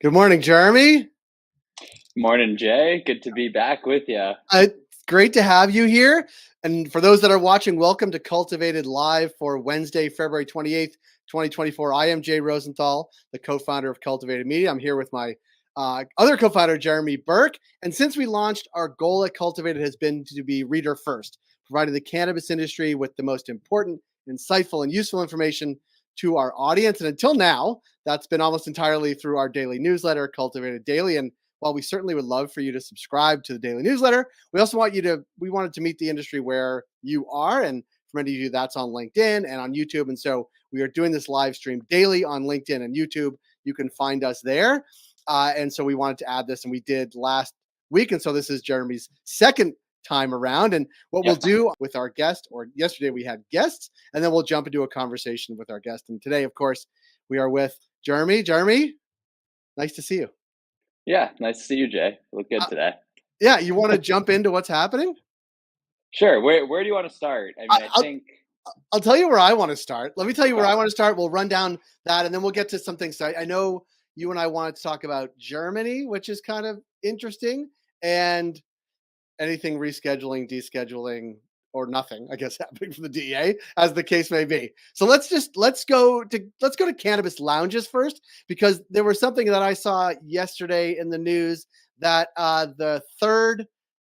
Good morning, Jeremy. Morning, Jay. Good to be back with you. It's great to have you here. And for those that are watching, welcome to Cultivated Live for Wednesday, February 28th, 2024. I am Jay Rosenthal, the co-founder of Cultivated Media. I'm here with my other co-founder, Jeremy Berke. And since we launched, our goal at Cultivated has been to be reader first, providing the cannabis industry with the most important, insightful, and useful information to our audience. And until now, that's been almost entirely through our daily newsletter, Cultivated Daily. And while we certainly would love for you to subscribe to the daily newsletter, we also we wanted to meet the industry where you are. And for many of you, that's on LinkedIn and on YouTube. And so we are doing this live stream daily on LinkedIn and YouTube. You can find us there. And so we wanted to add this, and we did last week. And so this is Jeremy's second time around. And what we'll Yep. do with our guest, or yesterday we had guests, and then we'll jump into a conversation with our guest. And today, of course, we are with Jeremy. Jeremy, nice to see you. Yeah, nice to see you, Jay. Look good today. Yeah, you want to jump into what's happening? Sure. Where do you want to start? I mean, I, I I'll think I'll tell you where I want to start. Let me tell you where okay. I want to start. We'll run down that, and then we'll get to some things. So I know you and I wanted to talk about Germany, which is kind of interesting, and anything rescheduling, descheduling, or nothing, I guess, happening from the DEA, as the case may be. So let's go to cannabis lounges first, because there was something that I saw yesterday in the news that the third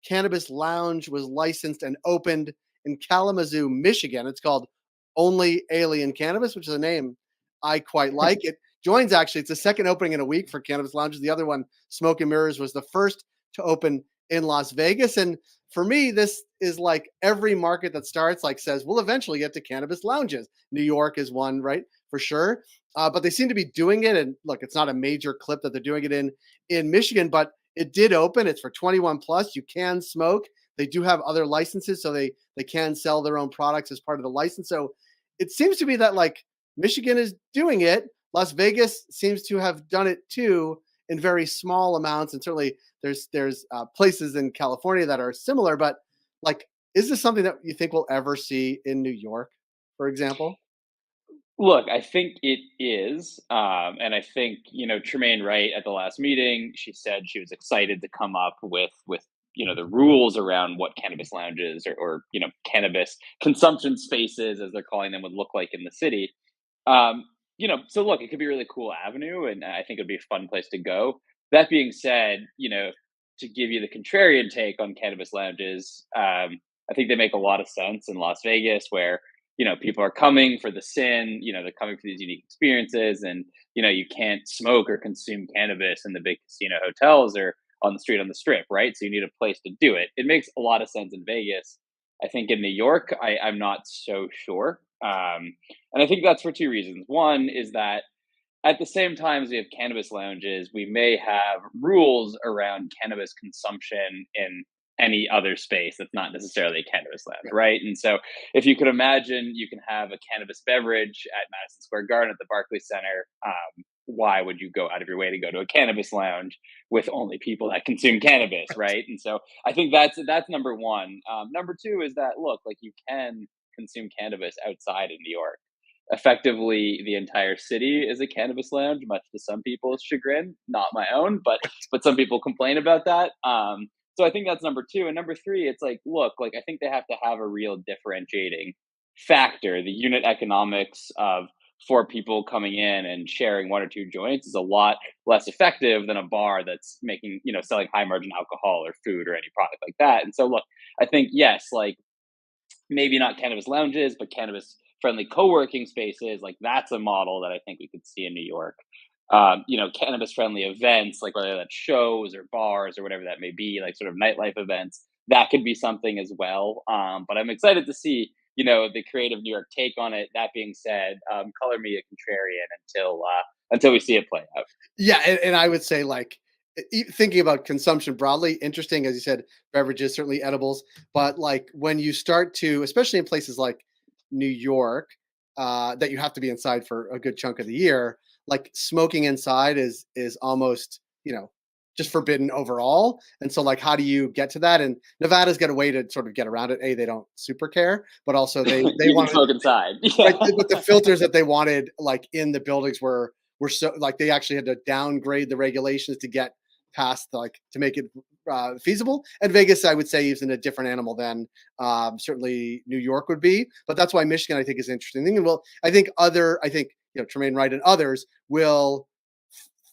cannabis lounge was licensed and opened in Kalamazoo, Michigan. It's called Only Alien Cannabis, which is a name I quite like. It joins actually, it's the second opening in a week for cannabis lounges. The other one, Smoke and Mirrors, was the first to open in Las Vegas. And for me, this is like every market that starts, like says, we'll eventually get to cannabis lounges. New York is one, right? For sure. But they seem to be doing it. And look, it's not a major clip that they're doing it in Michigan, but it did open. It's for 21 plus. You can smoke. They do have other licenses, so they can sell their own products as part of the license. So it seems to be that like Michigan is doing it. Las Vegas seems to have done it too in very small amounts, and certainly there's places in California that are similar. But like, is this something that you think we'll ever see in New York, for example? Look, I think it is, and I think Tremaine Wright at the last meeting. She said she was excited to come up with the rules around what cannabis lounges or cannabis consumption spaces, as they're calling them, would look like in the city. Um, so look, it could be a really cool avenue, and I think it'd be a fun place to go. That being said, to give you the contrarian take on cannabis lounges, I think they make a lot of sense in Las Vegas, where people are coming for the sin. They're coming for these unique experiences, and you can't smoke or consume cannabis in the big casino hotels or on the street on the strip, right? So you need a place to do it. It makes a lot of sense in Vegas. I think in New York, I'm not so sure. And I think that's for two reasons. One is that at the same time as we have cannabis lounges, we may have rules around cannabis consumption in any other space that's not necessarily a cannabis lounge, Right. right? And so, if you could imagine, you can have a cannabis beverage at Madison Square Garden at the Barclays Center. Why would you go out of your way to go to a cannabis lounge with only people that consume cannabis, right? And so, I think that's number one. Number two is that look, like you can consume cannabis outside in New York. Effectively, the entire city is a cannabis lounge, much to some people's chagrin, not my own, but some people complain about that. So I think that's number two, and number three, it's like, look, like I think they have to have a real differentiating factor. The unit economics of four people coming in and sharing one or two joints is a lot less effective than a bar that's making, selling high margin alcohol or food or any product like that. And so, look, I think yes, like maybe not cannabis lounges, but cannabis friendly co-working spaces. Like that's a model that I think we could see in New York. Cannabis friendly events, like whether that's shows or bars or whatever that may be, like sort of nightlife events, that could be something as well. But I'm excited to see, the creative New York take on it. That being said, color me a contrarian until we see it play out. Yeah, and I would say like thinking about consumption broadly, interesting as you said, beverages, certainly edibles, but like when you start to, especially in places like New York, that you have to be inside for a good chunk of the year, like smoking inside is almost just forbidden overall. And so like, how do you get to that? And Nevada's got a way to sort of get around it. They don't super care, but also they You can want to, smoke inside. right, Yeah. but the filters that they wanted like in the buildings were were so like they actually had to downgrade the regulations to get past like to make it feasible. And Vegas, I would say, is in a different animal than certainly New York would be. But that's why Michigan, I think, is interesting. And well, I think Tremaine Wright and others will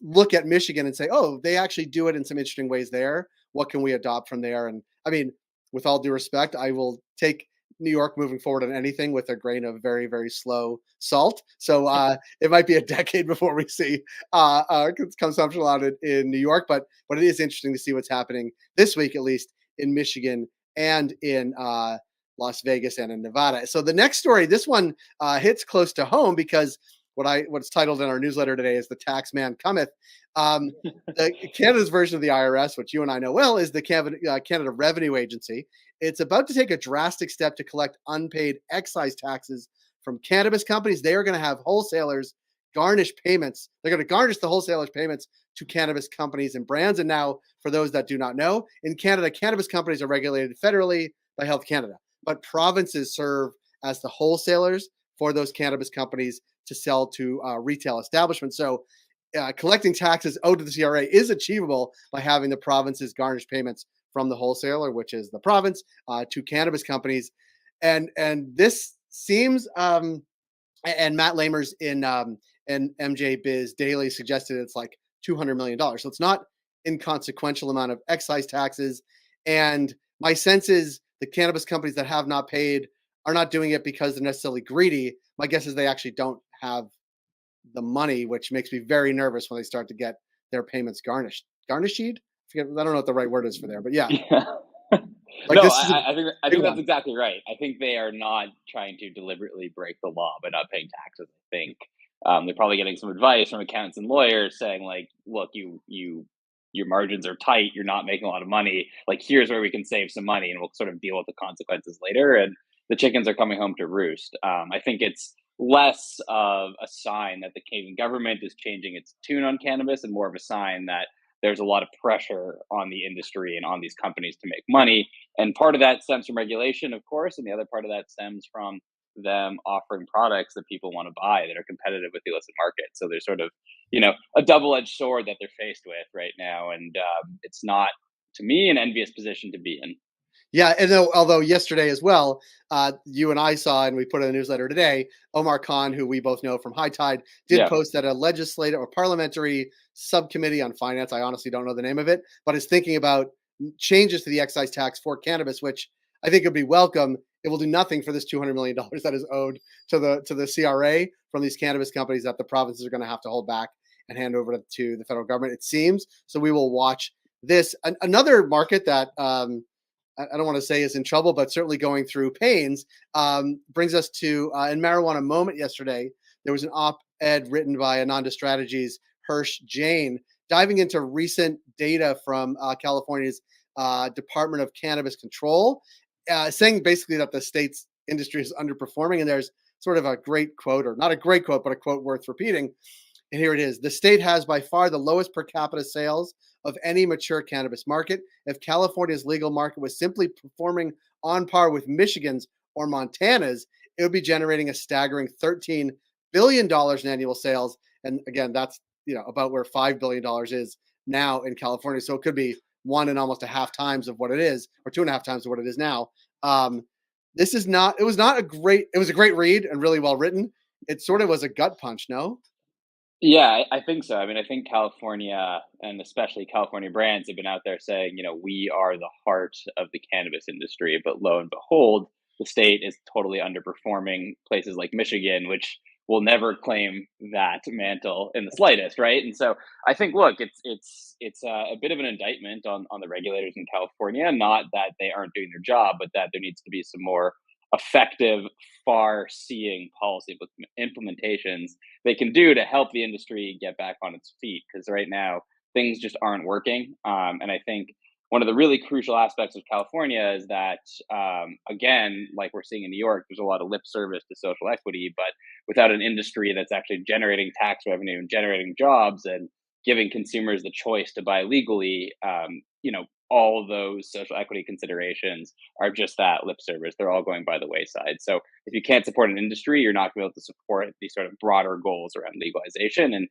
look at Michigan and say, oh, they actually do it in some interesting ways there. What can we adopt from there? And I mean, with all due respect, I will take New York moving forward on anything with a grain of very, very slow salt. So it might be a decade before we see consumption allowed in New York, but it is interesting to see what's happening this week, at least in Michigan and in Las Vegas and in Nevada. So the next story, this one hits close to home because what's titled in our newsletter today is "The Tax Man Cometh." Um, Canada's version of the IRS, which you and I know well, is the Canada Revenue Agency. It's about to take a drastic step to collect unpaid excise taxes from cannabis companies. They are going to have wholesalers garnish payments. They're going to garnish the wholesalers' payments to cannabis companies and brands. And now, for those that do not know, in Canada, cannabis companies are regulated federally by Health Canada, but provinces serve as the wholesalers for those cannabis companies to sell to retail establishments. So collecting taxes owed to the CRA is achievable by having the provinces garnish payments from the wholesaler, which is the province, to cannabis companies. And this seems, and Matt Lamers in MJ Biz Daily suggested it's like $200 million. So it's not inconsequential amount of excise taxes. And my sense is the cannabis companies that have not paid are not doing it because they're necessarily greedy. My guess is they actually don't have the money, which makes me very nervous when they start to get their payments garnished. Garnished? I don't know what the right word is for there, but yeah, Yeah. like No, this is a I big think that's one. exactly right. I think they are not trying to deliberately break the law by not paying taxes. I think they're probably getting some advice from accountants and lawyers saying like, look, your margins are tight. You're not making a lot of money. Like, here's where we can save some money, and we'll sort of deal with the consequences later. And the chickens are coming home to roost. I think it's less of a sign that the Canadian government is changing its tune on cannabis, and more of a sign that there's a lot of pressure on the industry and on these companies to make money, and part of that stems from regulation, of course, and the other part of that stems from them offering products that people want to buy that are competitive with the illicit market. So there's sort of, a double-edged sword that they're faced with right now, and it's not, to me, an envious position to be in. Yeah, and although yesterday as well, you and I saw, and we put in a newsletter today, Omar Khan, who we both know from High Tide, did Yeah. post that a legislative or parliamentary subcommittee on finance, I honestly don't know the name of it, but is thinking about changes to the excise tax for cannabis, which I think would be welcome. It will do nothing for this $200 million that is owed to the CRA from these cannabis companies that the provinces are going to have to hold back and hand over to the federal government, it seems. So we will watch this. Another market that I don't want to say is in trouble, but certainly going through pains, brings us to in Marijuana Moment yesterday. There was an op-ed written by Ananda Strategies Hirsch Jain diving into recent data from California's Department of Cannabis Control, saying basically that the state's industry is underperforming. And there's sort of a great quote, or not a great quote, but a quote worth repeating. And here it is. The state has by far the lowest per capita sales of any mature cannabis market. If California's legal market was simply performing on par with Michigan's or Montana's, it would be generating a staggering $13 billion in annual sales. And again, that's about where $5 billion is now in California. So it could be one and almost a half times of what it is, or two and a half times of what it is now. This is not, it was not a great, it was a great read and really well written. It sort of was a gut punch, no? Yeah, I think so. I mean, I think California, and especially California brands, have been out there saying, we are the heart of the cannabis industry. But lo and behold, the state is totally underperforming places like Michigan, which will never claim that mantle in the slightest, right? And so I think, look, it's a bit of an indictment on the regulators in California. Not that they aren't doing their job, but that there needs to be some more effective, far-seeing policy implementations they can do to help the industry get back on its feet, because right now things just aren't working. And I think one of the really crucial aspects of California is that, again, like we're seeing in New York, there's a lot of lip service to social equity, but without an industry that's actually generating tax revenue and generating jobs and giving consumers the choice to buy legally, all of those social equity considerations are just that lip service. They're all going by the wayside. So if you can't support an industry, you're not going to be able to support these sort of broader goals around legalization. And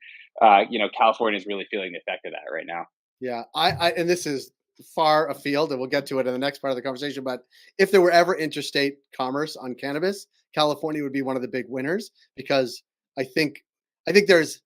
California is really feeling the effect of that right now. Yeah, and this is far afield, and we'll get to it in the next part of the conversation. But if there were ever interstate commerce on cannabis, California would be one of the big winners because I think I think there's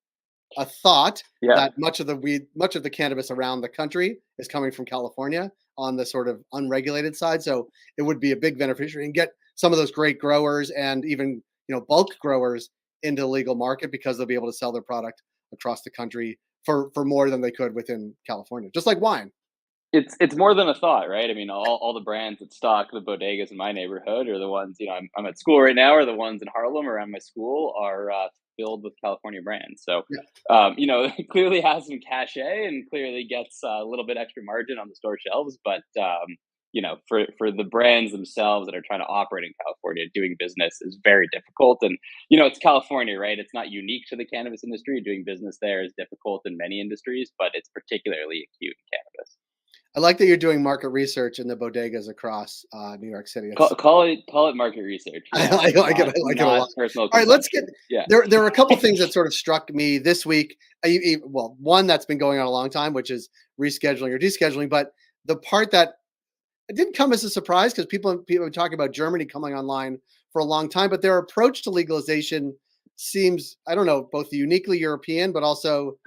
a thought Yeah, that much of the cannabis around the country is coming from California on the sort of unregulated side. So it would be a big beneficiary and get some of those great growers and even bulk growers into the legal market because they'll be able to sell their product across the country for more than they could within California, just like wine. it's more than a thought, right? I mean, all the brands that stock the bodegas in my neighborhood are the ones, I'm at school right now, or the ones in Harlem around my school are filled with California brands. So, Yeah. it clearly has some cachet and clearly gets a little bit extra margin on the store shelves. But, for the brands themselves that are trying to operate in California, doing business is very difficult. And, it's California, right? It's not unique to the cannabis industry. Doing business there is difficult in many industries, but it's particularly acute in cannabis. I like that you're doing market research in the bodegas across New York City. Call It's call it market research, yeah, I like it. not I like it a lot. not personal All right, let's get consumption. Yeah. there are a couple things that sort of struck me this week. Well, one that's been going on a long time, which is rescheduling or descheduling. But the part that it didn't come as a surprise because people have been talking about Germany coming online for a long time, but their approach to legalization seems, I don't know, both uniquely European, but also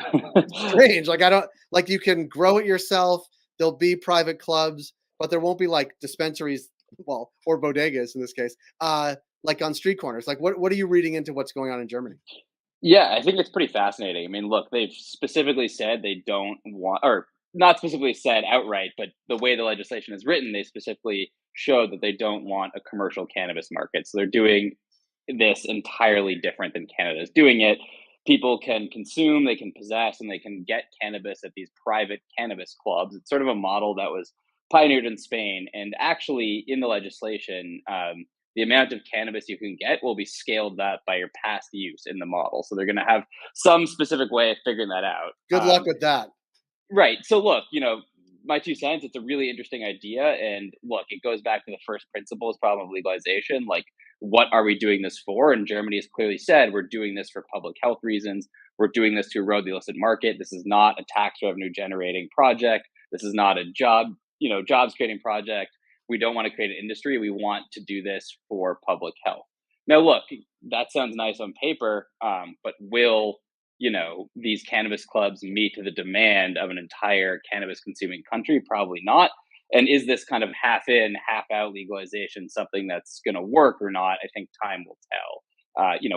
strange. Like I don't like you can grow it yourself. There'll be private clubs, but there won't be like dispensaries, well, or bodegas in this case, like on street corners. Like what are you reading into what's going on in Germany? Yeah, I think it's pretty fascinating. I mean, look, they've specifically said they don't want, or not specifically said outright, but the way the legislation is written, they specifically show that they don't want a commercial cannabis market. So they're doing this entirely different than Canada is doing it. People can consume, they can possess, and they can get cannabis at these private cannabis clubs. It's sort of a model that was pioneered in Spain. And actually, in the legislation, the amount of cannabis you can get will be scaled up by your past use in the model. So they're going to have some specific way of figuring that out. Good luck with that. Right. So look, my 2 cents, it's a really interesting idea. And look, it goes back to the first principles problem of legalization. Like, what are we doing this for? And Germany has clearly said we're doing this for public health reasons. We're doing this to erode the illicit market. This is not a tax revenue generating project. This is not a jobs creating project. We don't want to create an industry. We want to do this for public health. Now, look, that sounds nice on paper, but will these cannabis clubs meet the demand of an entire cannabis consuming country? Probably not. And is this kind of half in, half out legalization something that's going to work or not? I think time will tell.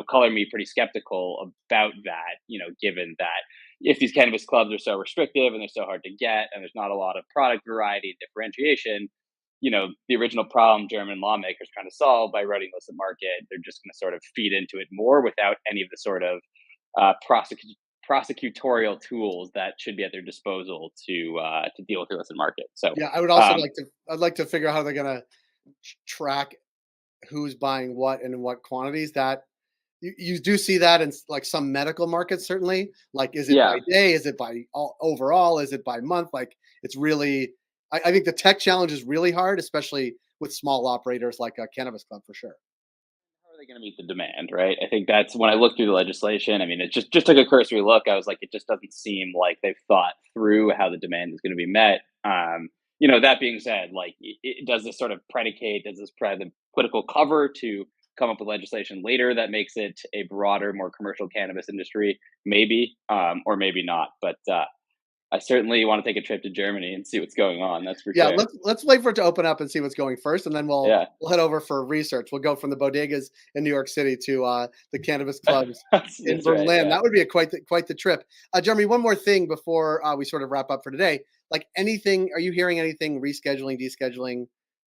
Color me pretty skeptical about that, given that if these cannabis clubs are so restrictive and they're so hard to get and there's not a lot of product variety and differentiation, the original problem German lawmakers trying to solve by running the illicit market, they're just going to sort of feed into it more without any of the sort of prosecutorial tools that should be at their disposal to deal with the illicit market. So, Yeah, I would also um, like to. I'd like to figure out how they're going to track who's buying what and in what quantities. That you do see that in like some medical markets, certainly. Like, is it by yeah, day? Is it by overall? Is it by month? Like, it's really. I think the tech challenge is really hard, especially with small operators like a cannabis club, for sure. how are they going to meet the demand, right? I think that's when I looked through the legislation. I mean, it just took a cursory look. I was like, it just doesn't seem like they've thought through how the demand is going to be met. That being said, like, does this sort of predicate? Does this the political cover to come up with legislation later that makes it a broader, more commercial cannabis industry? Maybe, or maybe not. But I certainly want to take a trip to Germany and see what's going on. That's for Yeah, sure. let's wait for it to open up and see what's going first, and then Yeah, we'll head over for research. We'll go from the bodegas in New York City to the cannabis clubs in that's right. Berlin. Yeah. That would be a quite the trip. Jeremy, one more thing before we sort of wrap up for today. Like anything, are you hearing anything rescheduling, descheduling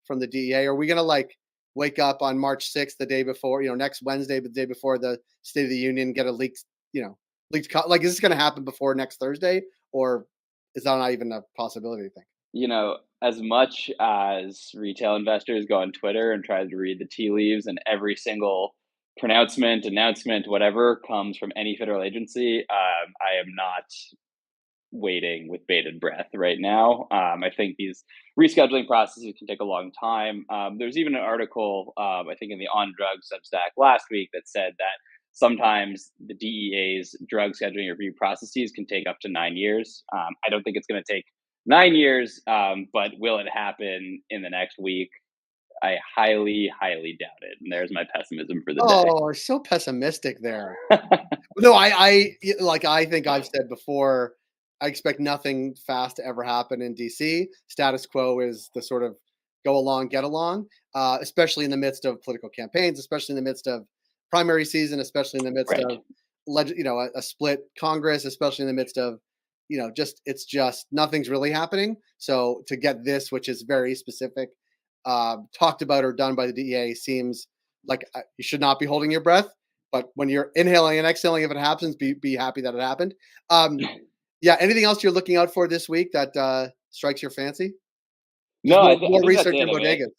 from the DEA? Are we gonna like wake up on March 6th, the day before, next Wednesday, the day before the State of the Union, get a like is this gonna happen before next Thursday, or is that not even a possibility? You think? As much as retail investors go on Twitter and try to read the tea leaves, and every single pronouncement, announcement, whatever comes from any federal agency, I am not waiting with bated breath right now. I think these rescheduling processes can take a long time. There's even an article, I think, in the On Drugs Substack last week that said that sometimes the DEA's drug scheduling review processes can take up to 9 years. I don't think it's going to take 9 years, but will it happen in the next week? I highly, highly doubt it. And there's my pessimism for the day. Oh, so pessimistic there. No, like I think I've said before, I expect nothing fast to ever happen in DC. Status quo is the sort of go along, get along, especially in the midst of political campaigns, especially in the midst of primary season, especially in the midst Right. of a split Congress, especially in the midst of just it's just nothing's really happening. So to get this, which is very specific, talked about or done by the DEA, seems like you should not be holding your breath. But when you're inhaling and exhaling, if it happens, be happy that it happened. Yeah. Anything else you're looking out for this week that strikes your fancy? Just No, I more think that's research it. in I mean, bodegas.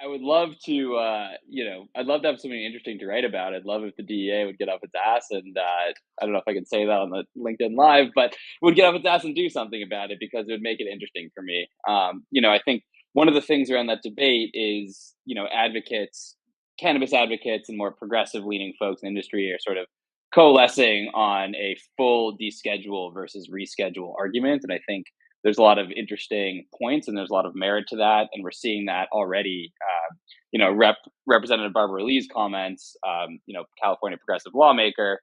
I would love to, I'd love to have something interesting to write about. I'd love if the DEA would get off its ass and I don't know if I can say that on the LinkedIn Live, but would get off its ass and do something about it because it would make it interesting for me. I think one of the things around that debate is, advocates, cannabis advocates, and more progressive leaning folks in the industry are sort of coalescing on a full deschedule versus reschedule argument. And I think there's a lot of interesting points and there's a lot of merit to that. And we're seeing that already. Representative Barbara Lee's comments, California progressive lawmaker,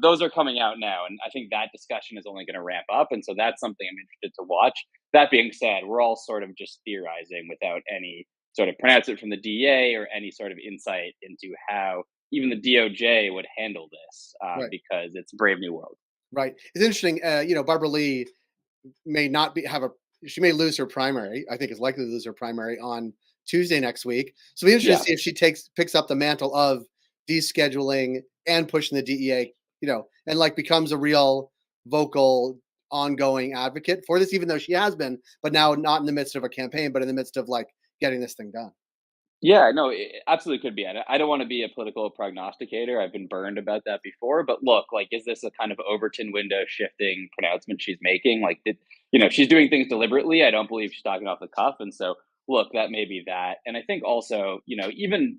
those are coming out now. And I think that discussion is only going to ramp up. And so that's something I'm interested to watch. That being said, we're all sort of just theorizing without any sort of pronouncement from the DA or any sort of insight into how even the DOJ would handle this Right, because it's Brave New World. right. It's interesting. Barbara Lee may not be have a she may lose her primary. I think is likely to lose her primary on Tuesday next week. So it'll be interesting to Yeah. see if she picks up the mantle of descheduling and pushing the DEA, and like becomes a real vocal, ongoing advocate for this, even though she has been, but now not in the midst of a campaign, but in the midst of like getting this thing done. Yeah, no, it absolutely could be. I don't want to be a political prognosticator. I've been burned about that before. But look, like, is this a kind of Overton window shifting pronouncement she's making? Like, she's doing things deliberately. I don't believe she's talking off the cuff. And so, look, that may be that. And I think also, even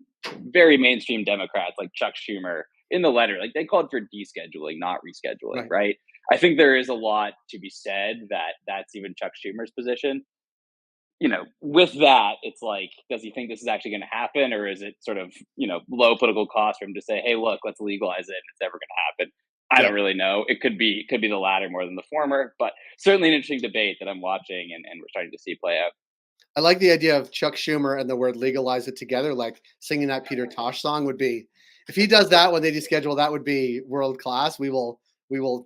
very mainstream Democrats like Chuck Schumer in the letter, like they called for descheduling, not rescheduling, Right. right? I think there is a lot to be said that that's even Chuck Schumer's position. With that, it's like, does he think this is actually going to happen, or is it sort of, low political cost for him to say, "Hey, look, let's legalize it, and it's never going to happen"? I Yeah. don't really know. It could be the latter more than the former, but certainly an interesting debate that I'm watching and we're starting to see play out. I like the idea of Chuck Schumer and the word legalize it together, like singing that Peter Tosh song would be. If he does that when they deschedule, that would be world class. We will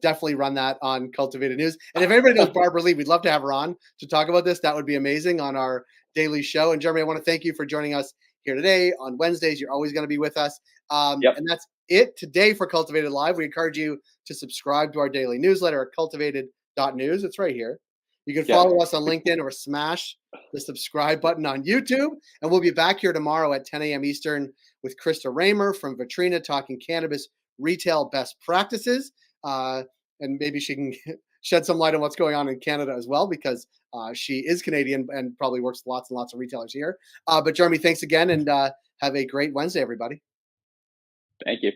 definitely run that on Cultivated News. And if anybody knows Barbara Lee, we'd love to have her on to talk about this. That would be amazing on our daily show. And Jeremy, I want to thank you for joining us here today on Wednesdays. You're always going to be with us. Yep. And that's it today for Cultivated Live. We encourage you to subscribe to our daily newsletter at cultivated.news. It's right here. You can Yep. follow us on LinkedIn or smash the subscribe button on YouTube. And we'll be back here tomorrow at 10 a.m. Eastern with Krista Raymer from Vitrina talking cannabis retail best practices. And maybe she can shed some light on what's going on in Canada as well, because she is Canadian and probably works with lots and lots of retailers here. But Jeremy, thanks again and have a great Wednesday, everybody. Thank you.